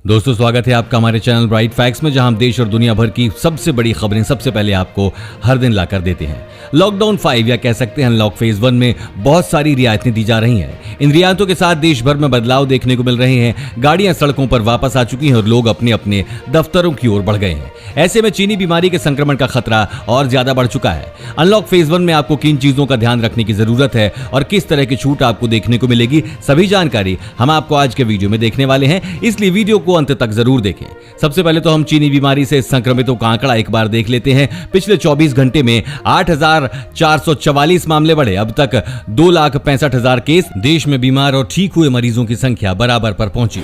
दोस्तों स्वागत है आपका हमारे चैनल ब्राइट फैक्ट्स में, जहां हम देश और दुनिया भर की सबसे बड़ी खबरें सबसे पहले आपको हर दिन लाकर देते हैं। लॉकडाउन 5 या कह सकते हैं अनलॉक फेज 1 में बहुत सारी रियायतें दी जा रही हैं। इन रियायतों के साथ देश भर में बदलाव देखने को मिल रहे हैं। गाड़ियां सड़कों पर वापस आ चुकी हैं और लोग अपने अपने दफ्तरों की ओर बढ़ गए हैं। ऐसे में चीनी बीमारी के संक्रमण का खतरा और ज्यादा बढ़ चुका है। अनलॉक फेज 1 में आपको किन चीजों का ध्यान रखने की जरूरत है और किस तरह की छूट आपको देखने को मिलेगी, सभी जानकारी हम आपको आज के वीडियो में देखने वाले हैं, इसलिए वीडियो को अंत तक जरूर देखें। सबसे पहले तो हम चीनी बीमारी से संक्रमितों का आंकड़ा एक बार देख लेते हैं। पिछले 24 घंटे में 8,444 मामले बढ़े। अब तक 2,65,000 केस। देश में बीमार और ठीक हुए मरीजों की संख्या बराबर पर पहुंची।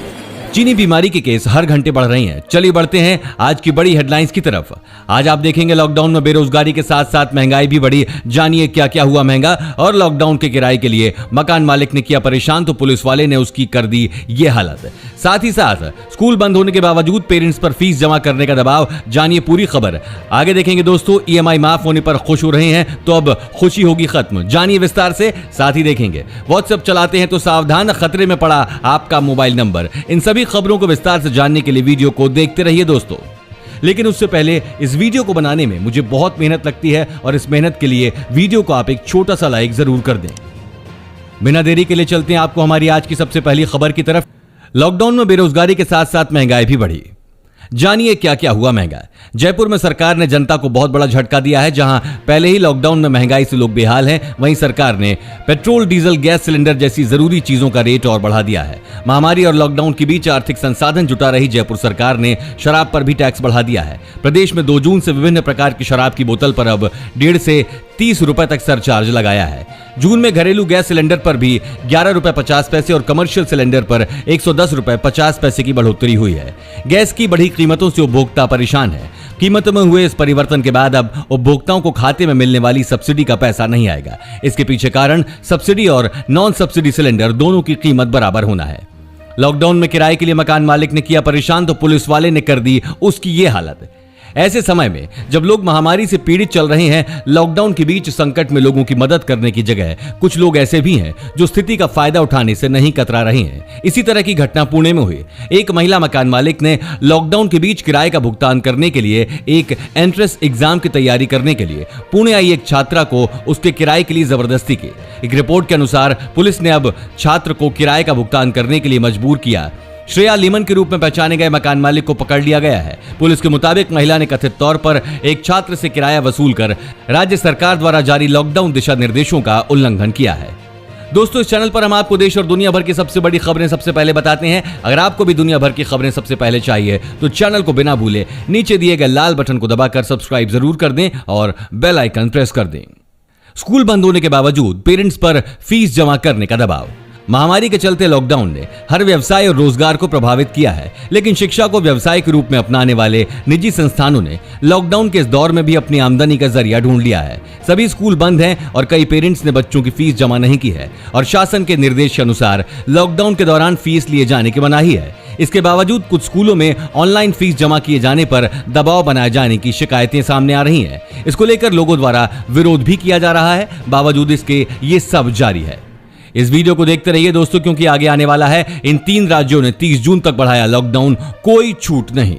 चीनी बीमारी के केस हर घंटे बढ़ रही हैं। चलिए बढ़ते हैं आज की बड़ी हेडलाइंस की तरफ। आज आप देखेंगे लॉकडाउन में बेरोजगारी के साथ साथ महंगाई भी बढ़ी। जानिए क्या क्या हुआ महंगा। और लॉकडाउन के किराए के लिए मकान मालिक ने किया परेशान तो पुलिस वाले ने उसकी कर दी ये हालत। साथ ही साथ स्कूल बंद होने के बावजूद पेरेंट्स पर फीस जमा करने का दबाव। जानिए पूरी खबर आगे देखेंगे। दोस्तों EMI माफ होने पर खुश हो रहे हैं तो अब खुशी होगी खत्म। जानिए विस्तार से। साथ ही देखेंगे व्हाट्सएप चलाते हैं तो सावधान, खतरे में पड़ा आपका मोबाइल नंबर। इन सभी खबरों को विस्तार से जानने के लिए वीडियो को देखते रहिए दोस्तों। लेकिन उससे पहले इस वीडियो को बनाने में मुझे बहुत मेहनत लगती है और इस मेहनत के लिए वीडियो को आप एक छोटा सा लाइक जरूर कर दें। बिना देरी के लिए चलते हैं आपको हमारी आज की सबसे पहली खबर की तरफ। लॉकडाउन में बेरोजगारी के साथ साथ महंगाई भी बढ़ी। जानिए क्या क्या हुआ महंगा। जयपुर में सरकार ने जनता को बहुत बड़ा झटका दिया है। जहां पहले ही लॉकडाउन में महंगाई से लोग बेहाल हैं, वहीं सरकार ने पेट्रोल, डीजल, गैस सिलेंडर जैसी जरूरी चीजों का रेट और बढ़ा दिया है। महामारी और लॉकडाउन के बीच आर्थिक संसाधन जुटा रही जयपुर सरकार ने शराब पर भी टैक्स बढ़ा दिया है। प्रदेश में 2 जून से विभिन्न प्रकार की शराब की बोतल पर अब 1.5 से 30 रुपए तक सरचार्ज लगाया है। जून में घरेलू गैस सिलेंडर पर भी 11 रुपए 50 पैसे और कमर्शियल सिलेंडर पर 110 रुपए 50 पैसे की बढ़ोतरी हुई है। गैस की बढ़ी कीमतों से उपभोक्ता परेशान है। कीमतों में हुए इस परिवर्तन के बाद अब उपभोक्ताओं को खाते में मिलने वाली सब्सिडी का पैसा नहीं आएगा। इसके पीछे कारण सब्सिडी और नॉन सब्सिडी सिलेंडर दोनों की कीमत बराबर होना है। लॉकडाउन में किराए के लिए मकान मालिक ने किया परेशान तो पुलिस वाले ने कर दी उसकी ये हालत। ऐसे समय में जब लोग महामारी से पीड़ित चल रहे हैं, लॉकडाउन के बीच संकट में लोगों की मदद करने की जगह कुछ लोग ऐसे भी हैं जो स्थिति का फायदा उठाने से नहीं कतरा रहे हैं। इसी तरह की घटना पुणे में हुई। एक महिला मकान मालिक ने लॉकडाउन के बीच किराए का भुगतान करने के लिए एक एंट्रेंस एग्जाम की तैयारी करने के लिए पुणे आई एक छात्रा को उसके किराए के लिए जबरदस्ती की। एक रिपोर्ट के अनुसार पुलिस ने अब छात्र को किराए का भुगतान करने के लिए मजबूर किया। श्रेया लीमन के रूप में पहचाने गए मकान मालिक को पकड़ लिया गया है। पुलिस के मुताबिक महिला ने कथित तौर पर एक छात्र से किराया वसूल कर राज्य सरकार द्वारा जारी लॉकडाउन दिशा निर्देशों का उल्लंघन किया है। दोस्तों इस चैनल पर हम आपको देश और दुनिया भर की सबसे बड़ी खबरें सबसे पहले बताते हैं। अगर आपको भी दुनिया भर की खबरें सबसे पहले चाहिए तो चैनल को बिना भूले नीचे दिए गए लाल बटन को दबाकर सब्सक्राइब जरूर कर दें और बेल आइकन प्रेस कर दें। स्कूल बंद होने के बावजूद पेरेंट्स पर फीस जमा करने का दबाव। महामारी के चलते लॉकडाउन ने हर व्यवसाय और रोजगार को प्रभावित किया है, लेकिन शिक्षा को व्यवसाय के रूप में अपनाने वाले निजी संस्थानों ने लॉकडाउन के इस दौर में भी अपनी आमदनी का जरिया ढूंढ लिया है। सभी स्कूल बंद हैं और कई पेरेंट्स ने बच्चों की फीस जमा नहीं की है और शासन के निर्देश के अनुसार लॉकडाउन के दौरान फीस लिए जाने की मनाही है। इसके बावजूद कुछ स्कूलों में ऑनलाइन फीस जमा किए जाने पर दबाव बनाए जाने की शिकायतें सामने आ रही हैं। इसको लेकर लोगों द्वारा विरोध भी किया जा रहा है। बावजूद इसके ये सब जारी है। इस वीडियो को देखते रहिए दोस्तों, क्योंकि आगे आने वाला है। इन 3 राज्यों ने 30 जून तक बढ़ाया लॉकडाउन, कोई छूट नहीं।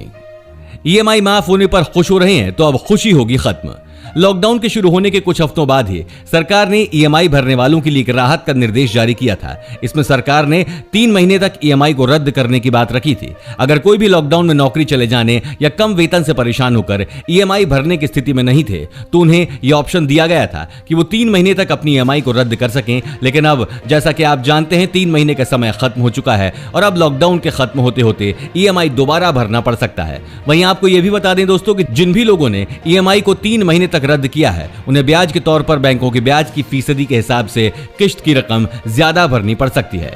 EMI माफ होने पर खुश हो रहे हैं तो अब खुशी होगी खत्म। लॉकडाउन के शुरू होने के कुछ हफ्तों बाद ही सरकार ने EMI भरने वालों के लिए एक राहत का निर्देश जारी किया था। इसमें सरकार ने 3 महीने तक EMI को रद्द करने की बात रखी थी। अगर कोई भी लॉकडाउन में नौकरी चले जाने या कम वेतन से परेशान होकर EMI भरने की स्थिति में नहीं थे तो उन्हें यह ऑप्शन दिया गया था कि वो 3 महीने तक अपनी EMI को रद्द कर सकें। लेकिन अब जैसा कि आप जानते हैं 3 महीने का समय खत्म हो चुका है और अब लॉकडाउन के खत्म होते होते EMI दोबारा भरना पड़ सकता है। वहीं आपको यह भी बता दें दोस्तों कि जिन भी लोगों ने EMI को 3 महीने तक रद्द किया है उन्हें ब्याज के तौर पर बैंकों के ब्याज की फीसदी के हिसाब से किश्त की रकम ज्यादा भरनी पड़ सकती है।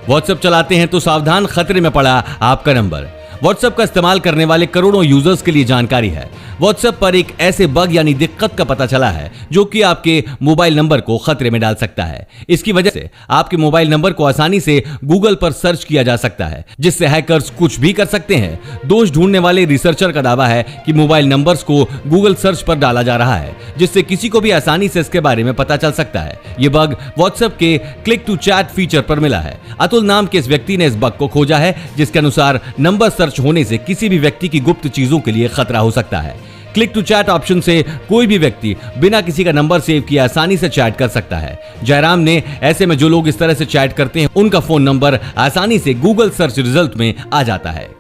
व्हाट्सएप चलाते हैं तो सावधान, खतरे में पड़ा आपका नंबर। व्हाट्सएप का इस्तेमाल करने वाले करोड़ों यूजर्स के लिए जानकारी है। व्हाट्सएप पर एक ऐसे बग यानी दिक्कत का पता चला है जो कि आपके मोबाइल नंबर को खतरे में डाल सकता है। इसकी वजह से आपके मोबाइल नंबर को आसानी से गूगल पर सर्च किया जा सकता है, जिससे हैकर्स कुछ भी कर सकते हैं। दोष ढूंढने वाले रिसर्चर का दावा है कि मोबाइल नंबर्स को गूगल सर्च पर डाला जा रहा है, जिससे किसी को भी आसानी से इसके बारे में पता चल सकता है। यह बग व्हाट्सएप के क्लिक टू चैट फीचर पर मिला है। अतुल नाम के इस व्यक्ति ने इस बग को खोजा है, जिसके अनुसार नंबर सर्च होने से किसी भी व्यक्ति की गुप्त चीजों के लिए खतरा हो सकता है। क्लिक टू चैट ऑप्शन से कोई भी व्यक्ति बिना किसी का नंबर सेव किए आसानी से चैट कर सकता है। जयराम ने ऐसे में जो लोग इस तरह से चैट करते हैं उनका फोन नंबर आसानी से गूगल सर्च रिजल्ट में आ जाता है।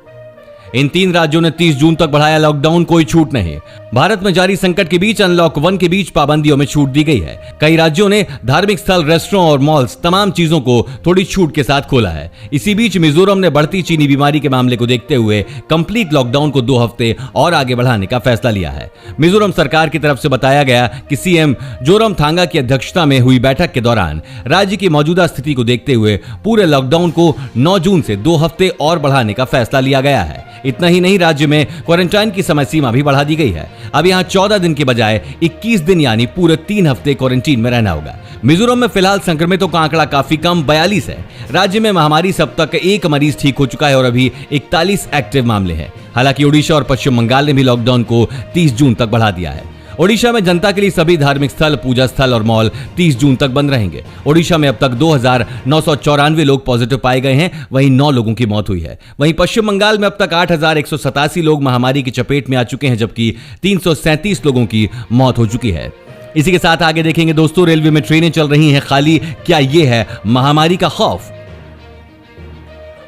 इन 3 राज्यों ने 30 जून तक बढ़ाया लॉकडाउन, कोई छूट नहीं। भारत में जारी संकट के बीच अनलॉक 1 के बीच पाबंदियों में छूट दी गई है। कई राज्यों ने धार्मिक स्थल, रेस्टोरेंट और मॉल्स तमाम चीजों को थोड़ी छूट के साथ खोला है। इसी बीच मिजोरम ने बढ़ती चीनी बीमारी के मामले को देखते हुए कंप्लीट लॉकडाउन को 2 हफ्ते और आगे बढ़ाने का फैसला लिया है। मिजोरम सरकार की तरफ से बताया गया कि सीएम जोरमथांगा की अध्यक्षता में हुई बैठक के दौरान राज्य की मौजूदा स्थिति को देखते हुए पूरे लॉकडाउन को 9 जून से 2 हफ्ते और बढ़ाने का फैसला लिया गया है। इतना ही नहीं, राज्य में क्वारंटाइन की समय सीमा भी बढ़ा दी गई है। अब यहां 14 दिन के बजाय 21 दिन यानी पूरे 3 हफ्ते क्वारंटीन में रहना होगा। मिजोरम में फिलहाल संक्रमितों का आंकड़ा काफी कम 42 है। राज्य में महामारी से अब तक 1 मरीज ठीक हो चुका है और अभी 41 एक्टिव मामले हैं। हालांकि ओडिशा और पश्चिम बंगाल ने भी लॉकडाउन को 30 जून तक बढ़ा दिया है। ओडिशा में जनता के लिए सभी धार्मिक स्थल, पूजा स्थल और मॉल 30 जून तक बंद रहेंगे। ओडिशा में अब तक 2,994 लोग पॉजिटिव पाए गए हैं, वहीं 9 लोगों की मौत हुई है। वहीं पश्चिम बंगाल में अब तक 8,187 लोग महामारी की चपेट में आ चुके हैं, जबकि 337 लोगों की मौत हो चुकी है। इसी के साथ आगे देखेंगे दोस्तों, रेलवे में ट्रेनें चल रही हैं खाली, क्या यह है महामारी का खौफ?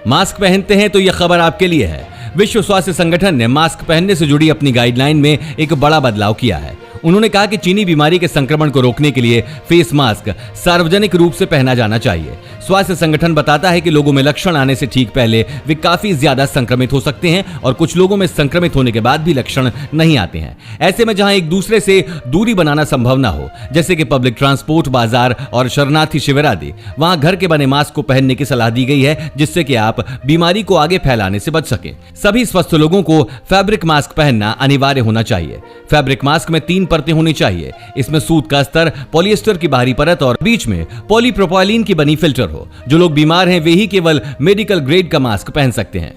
मास्क पहनते हैं तो यह खबर आपके लिए है। विश्व स्वास्थ्य संगठन ने मास्क पहनने से जुड़ी अपनी गाइडलाइन में एक बड़ा बदलाव किया है। उन्होंने कहा कि चीनी बीमारी के संक्रमण को रोकने के लिए फेस मास्क सार्वजनिक रूप से पहना जाना चाहिए। स्वास्थ्य संगठन बताता है कि लोगों में लक्षण आने से ठीक पहले वे काफी ज्यादा संक्रमित हो सकते हैं और कुछ लोगों में संक्रमित होने के बाद भी लक्षण नहीं आते हैं। ऐसे में जहां एक दूसरे से दूरी बनाना संभव ना हो, जैसे कि पब्लिक ट्रांसपोर्ट, बाजार और शरणार्थी शिविर आदि, वहां घर के बने मास्क को पहनने की सलाह दी गई है, जिससे कि आप बीमारी को आगे फैलाने से बच सकें। सभी स्वस्थ लोगों को फैब्रिक मास्क पहनना अनिवार्य होना चाहिए। फैब्रिक मास्क में 3 परतें होनी चाहिए। इसमें सूत का स्तर, पॉलिएस्टर की बाहरी परत और बीच में पॉलीप्रोपाइलीन की बनी फिल्टर हो। जो लोग बीमार हैं वे ही केवल मेडिकल ग्रेड का मास्क पहन सकते हैं।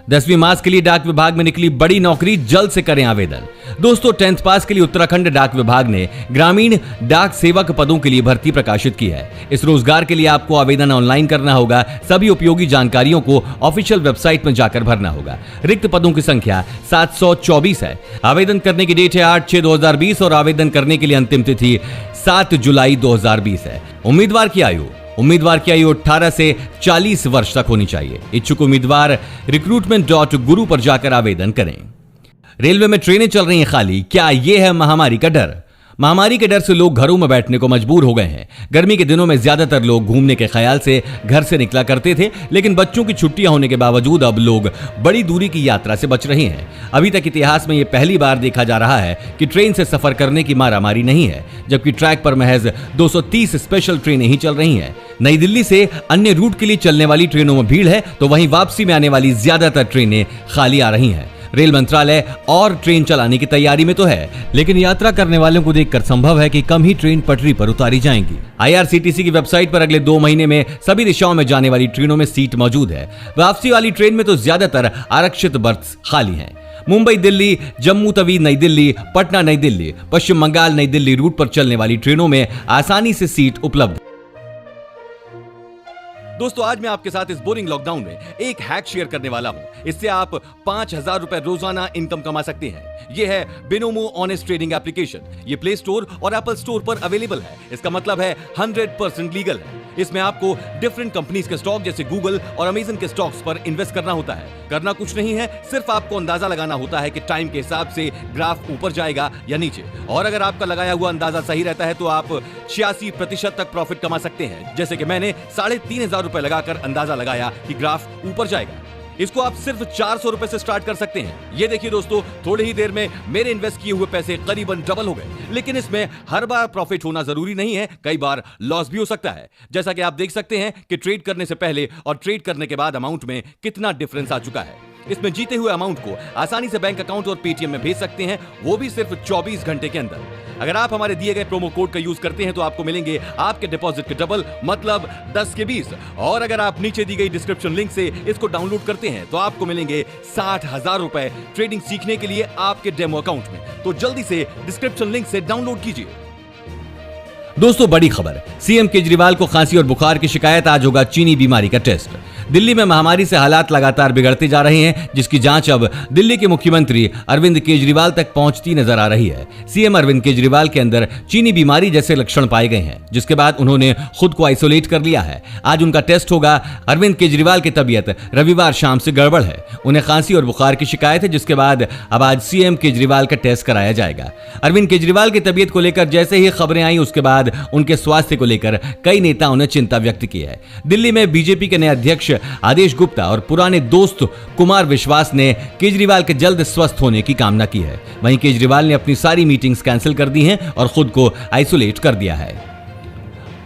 10वीं मास के लिए डाक विभाग में निकली बड़ी नौकरी, जल्द से करें आवेदन। दोस्तों, 10th पास के लिए उत्तराखंड डाक विभाग ने ग्रामीण डाक सेवक पदों के लिए भर्ती प्रकाशित की है। इस रोजगार के लिए आपको आवेदन ऑनलाइन करना होगा। सभी उपयोगी जानकारियों को ऑफिशियल वेबसाइट में जाकर भरना होगा। रिक्त पदों की संख्या 724 है। आवेदन करने की डेट है 8/6/2020 और आवेदन करने के लिए अंतिम तिथि 7 जुलाई 2020 है। उम्मीदवार की आयु 18 से 40 वर्ष तक होनी चाहिए। इच्छुक उम्मीदवार recruitment.guru पर जाकर आवेदन करें। रेलवे में ट्रेनें चल रही हैं खाली, क्या यह है महामारी का डर? महामारी के डर से लोग घरों में बैठने को मजबूर हो गए हैं। गर्मी के दिनों में ज्यादातर लोग घूमने के ख्याल से घर से निकला करते थे, लेकिन बच्चों की छुट्टियां होने के बावजूद अब लोग बड़ी दूरी की यात्रा से बच रहे हैं। अभी तक इतिहास में यह पहली बार देखा जा रहा है कि ट्रेन से सफर करने की मारामारी नहीं है, जबकि ट्रैक पर महज 230 स्पेशल ट्रेनें ही चल रही हैं। नई दिल्ली से अन्य रूट के लिए चलने वाली ट्रेनों में भीड़ है, तो वहीं वापसी में आने वाली ज्यादातर ट्रेनें खाली आ रही हैं। रेल मंत्रालय और ट्रेन चलाने की तैयारी में तो है, लेकिन यात्रा करने वालों को देखकर संभव है कि कम ही ट्रेन पटरी पर उतारी जाएंगी। IRCTC की वेबसाइट पर अगले 2 महीने में सभी दिशाओं में जाने वाली ट्रेनों में सीट मौजूद है। वापसी वाली ट्रेन में तो ज्यादातर आरक्षित बर्थ खाली हैं। मुंबई दिल्ली, जम्मू तवी नई दिल्ली, पटना नई दिल्ली, पश्चिम बंगाल नई दिल्ली रूट पर चलने वाली ट्रेनों में आसानी से सीट उपलब्ध। दोस्तों, आज मैं आपके साथ इस बोरिंग लॉकडाउन में एक हैक शेयर करने वाला हूं। इससे आप 5,000 रुपए रोजाना इनकम कमा सकते हैं। यह है बिनोमो ऑनेस्ट ट्रेडिंग एप्लीकेशन। ये प्ले स्टोर और एप्पल स्टोर पर अवेलेबल है। इसका मतलब है 100% लीगल है। इसमें आपको डिफरेंट कंपनीज के स्टॉक जैसे गूगल और अमेजन के स्टॉक्स पर इन्वेस्ट करना होता है। करना कुछ नहीं है, सिर्फ आपको अंदाजा लगाना होता है कि टाइम के हिसाब से ग्राफ ऊपर जाएगा या नीचे, और अगर आपका लगाया हुआ अंदाजा सही रहता है तो आप 86% तक प्रॉफिट कमा सकते हैं। जैसे कि मैंने 3,500 रुपए लगाकर अंदाजा लगाया कि ग्राफ ऊपर जाएगा। इसको आप सिर्फ 400 रुपए से स्टार्ट कर सकते हैं। ये देखिए दोस्तों, थोड़ी ही देर में मेरे इन्वेस्ट किए हुए पैसे करीबन डबल हो गए। लेकिन इसमें हर बार प्रॉफिट होना जरूरी नहीं है, कई बार लॉस भी हो सकता है। जैसा कि आप देख सकते हैं कि ट्रेड करने से पहले और ट्रेड करने के बाद अमाउंट में कितना डिफरेंस आ चुका है। इसमें जीते हुए अमाउंट को आसानी से बैंक अकाउंट और पेटीएम में भेज सकते हैं, वो भी सिर्फ 24 घंटे के अंदर। अगर आप हमारे दिए गए प्रोमो कोड का यूज करते हैं तो आपको मिलेंगे आपके डिपॉजिट के डबल, मतलब 10 के 20। और अगर आप नीचे दी गई डिस्क्रिप्शन लिंक से इसको डाउनलोड करते हैं तो आपको मिलेंगे 60,000 रुपए ट्रेडिंग सीखने के लिए आपके डेमो अकाउंट में। तो जल्दी से डिस्क्रिप्शन लिंक से डाउनलोड कीजिए। दोस्तों, बड़ी खबर, सीएम केजरीवाल को खांसी और बुखार की शिकायत, आज होगा चीनी बीमारी का टेस्ट। दिल्ली में महामारी से हालात लगातार बिगड़ते जा रहे हैं, जिसकी जांच अब दिल्ली के मुख्यमंत्री अरविंद केजरीवाल तक पहुंचती नजर आ रही है। सीएम अरविंद केजरीवाल के अंदर चीनी बीमारी जैसे लक्षण पाए गए हैं, जिसके बाद उन्होंने खुद को आइसोलेट कर लिया है। आज उनका टेस्ट होगा। अरविंद केजरीवाल की तबीयत रविवार शाम से गड़बड़ है, उन्हें खांसी और बुखार की शिकायत है, जिसके बाद अब आज सीएम केजरीवाल का टेस्ट कराया जाएगा। अरविंद केजरीवाल की तबीयत को लेकर जैसे ही खबरें आई, उसके बाद उनके स्वास्थ्य को लेकर कई नेताओं ने चिंता व्यक्त की है। दिल्ली में बीजेपी के नए अध्यक्ष आदेश गुप्ता और पुराने दोस्त कुमार विश्वास ने केजरीवाल के जल्द स्वस्थ होने की कामना की है। वहीं केजरीवाल ने अपनी सारी मीटिंग्स कैंसिल कर दी हैं और खुद को आइसोलेट कर दिया है।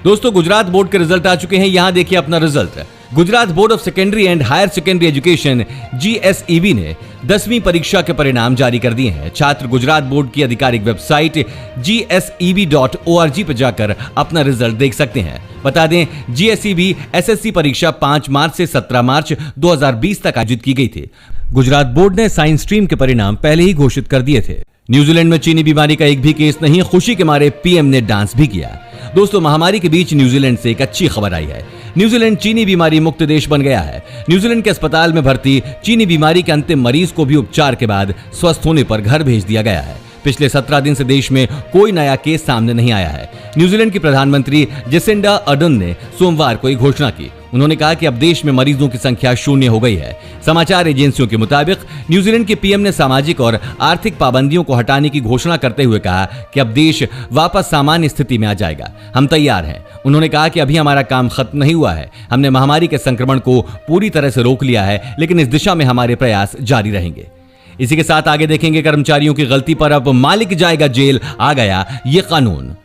दोस्तों, गुजरात बोर्ड के रिजल्ट आ चुके हैं। यहां देखिए अपना result. Gujarat board of secondary and higher secondary education GSEB ने 10वीं परीक्षा के परिणाम जारी कर दिए हैं। छात्र गुजरात बोर्ड की आधिकारिक वेबसाइट GSEB.org पर जाकर अपना रिजल्ट देख सकते हैं। बता दें, GSEB SSC परीक्षा 5 मार्च से 17 मार्च 2020 तक आयोजित की गई थी। गुजरात बोर्ड ने साइंस स्ट्रीम के परिणाम पहले ही घोषित कर दिए थे। न्यूजीलैंड में चीनी बीमारी का एक भी केस नहीं, खुशी के मारे पीएम ने डांस भी किया। दोस्तों, महामारी के बीच न्यूजीलैंड से एक अच्छी खबर आई है। न्यूजीलैंड चीनी बीमारी मुक्त देश बन गया है। न्यूजीलैंड के अस्पताल में भर्ती चीनी बीमारी के अंतिम मरीज को भी उपचार के बाद स्वस्थ होने पर घर भेज दिया गया है। पिछले 17 दिन से देश में कोई नया केस सामने नहीं आया है। न्यूजीलैंड की प्रधानमंत्री जेसिंडा अर्डर्न ने सोमवार को एक घोषणा की। उन्होंने कहा कि अब देश में मरीजों की संख्या 0 हो गई है। समाचार एजेंसियों के मुताबिक न्यूजीलैंड के पीएम ने सामाजिक और आर्थिक पाबंदियों को हटाने की घोषणा करते हुए कहा कि अब देश वापस सामान्य स्थिति में आ जाएगा। हम तैयार हैं। उन्होंने कहा कि अभी हमारा काम खत्म नहीं हुआ है। हमने महामारी के संक्रमण को पूरी तरह से रोक लिया है, लेकिन इस दिशा में हमारे प्रयास जारी रहेंगे। इसी के साथ आगे देखेंगे, कर्मचारियों की गलती पर अब मालिक जाएगा जेल, आ गया ये कानून।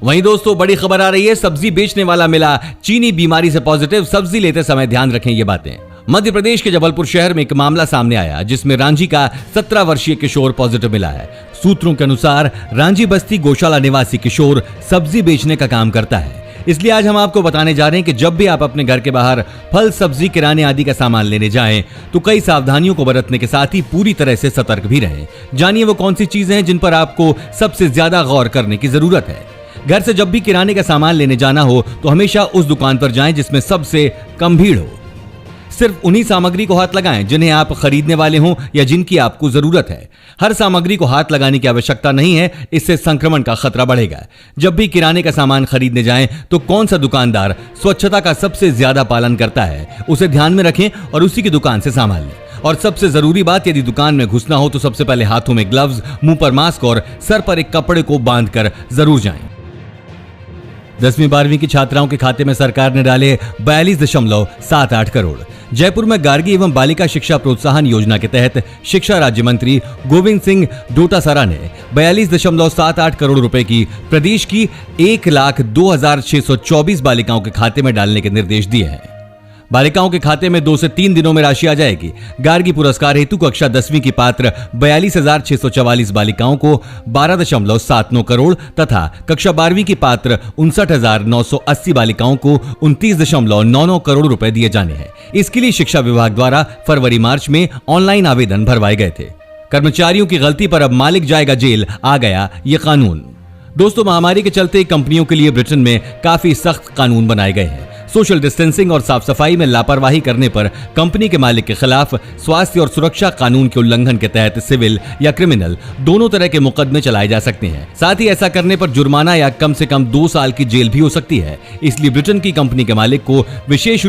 वहीं दोस्तों, बड़ी खबर आ रही है, सब्जी बेचने वाला मिला चीनी बीमारी से पॉजिटिव। सब्जी लेते समय ध्यान रखें ये बातें। मध्य प्रदेश के जबलपुर शहर में एक मामला सामने आया, जिसमें रांची का 17 वर्षीय किशोर पॉजिटिव मिला है। सूत्रों के अनुसार रांची बस्ती गौशाला निवासी किशोर सब्जी बेचने का काम करता है। इसलिए आज हम आपको बताने जा रहे हैं कि जब भी आप अपने घर के बाहर फल, सब्जी, किराने आदि का सामान लेने जाएं, तो कई सावधानियों को बरतने के साथ ही पूरी तरह से सतर्क भी रहें। जानिए वो कौन सी चीजें हैं जिन पर आपको सबसे ज्यादा गौर करने की जरूरत है। घर से जब भी किराने का सामान लेने जाना हो तो हमेशा उस दुकान पर जाएं जिसमें सबसे कम भीड़ हो। सिर्फ उन्हीं सामग्री को हाथ लगाएं जिन्हें आप खरीदने वाले हों या जिनकी आपको जरूरत है। हर सामग्री को हाथ लगाने की आवश्यकता नहीं है, इससे संक्रमण का खतरा बढ़ेगा। जब भी किराने का सामान खरीदने जाएं तो कौन सा दुकानदार स्वच्छता का सबसे ज्यादा पालन करता है, उसे ध्यान में रखें और उसी की दुकान से सामान लें। और सबसे जरूरी बात, यदि दुकान में घुसना हो तो सबसे पहले हाथों में ग्लव्स, मुंह पर मास्क और सर पर एक कपड़े को बांधकर जरूर जाएं। 10वीं 12वीं की छात्राओं के खाते में सरकार ने डाले 42.78 करोड़। जयपुर में गार्गी एवं बालिका शिक्षा प्रोत्साहन योजना के तहत शिक्षा राज्य मंत्री गोविंद सिंह डोटासरा ने 42.78 करोड़ रुपए की प्रदेश की 1,02,624 बालिकाओं के खाते में डालने के निर्देश दिए हैं। बालिकाओं के खाते में 2 से 3 दिनों में राशि आ जाएगी। गार्गी पुरस्कार हेतु कक्षा 10वीं की पात्र 42,644 बालिकाओं को 12.79 करोड़ तथा कक्षा 12वीं की पात्र 59,980 बालिकाओं को 29.99 करोड़ रुपए दिए जाने हैं। इसके लिए शिक्षा विभाग द्वारा फरवरी मार्च में ऑनलाइन आवेदन भरवाए गए थे। कर्मचारियों की गलती पर अब मालिक जाएगा जेल, आ गया ये कानून। दोस्तों, महामारी के चलते कंपनियों के लिए ब्रिटेन में काफी सख्त कानून बनाए गए हैं। सोशल डिस्टेंसिंग और साफ सफाई में लापरवाही करने पर कंपनी के मालिक के खिलाफ स्वास्थ्य और सुरक्षा कानून के उल्लंघन के तहत सिविल या क्रिमिनल दोनों तरह के मुकदमे चलाए जा सकते हैं। साथ ही ऐसा करने पर जुर्माना या कम से कम 2 साल की जेल भी हो सकती है। इसलिए ब्रिटेन की कंपनी के मालिक को विशेष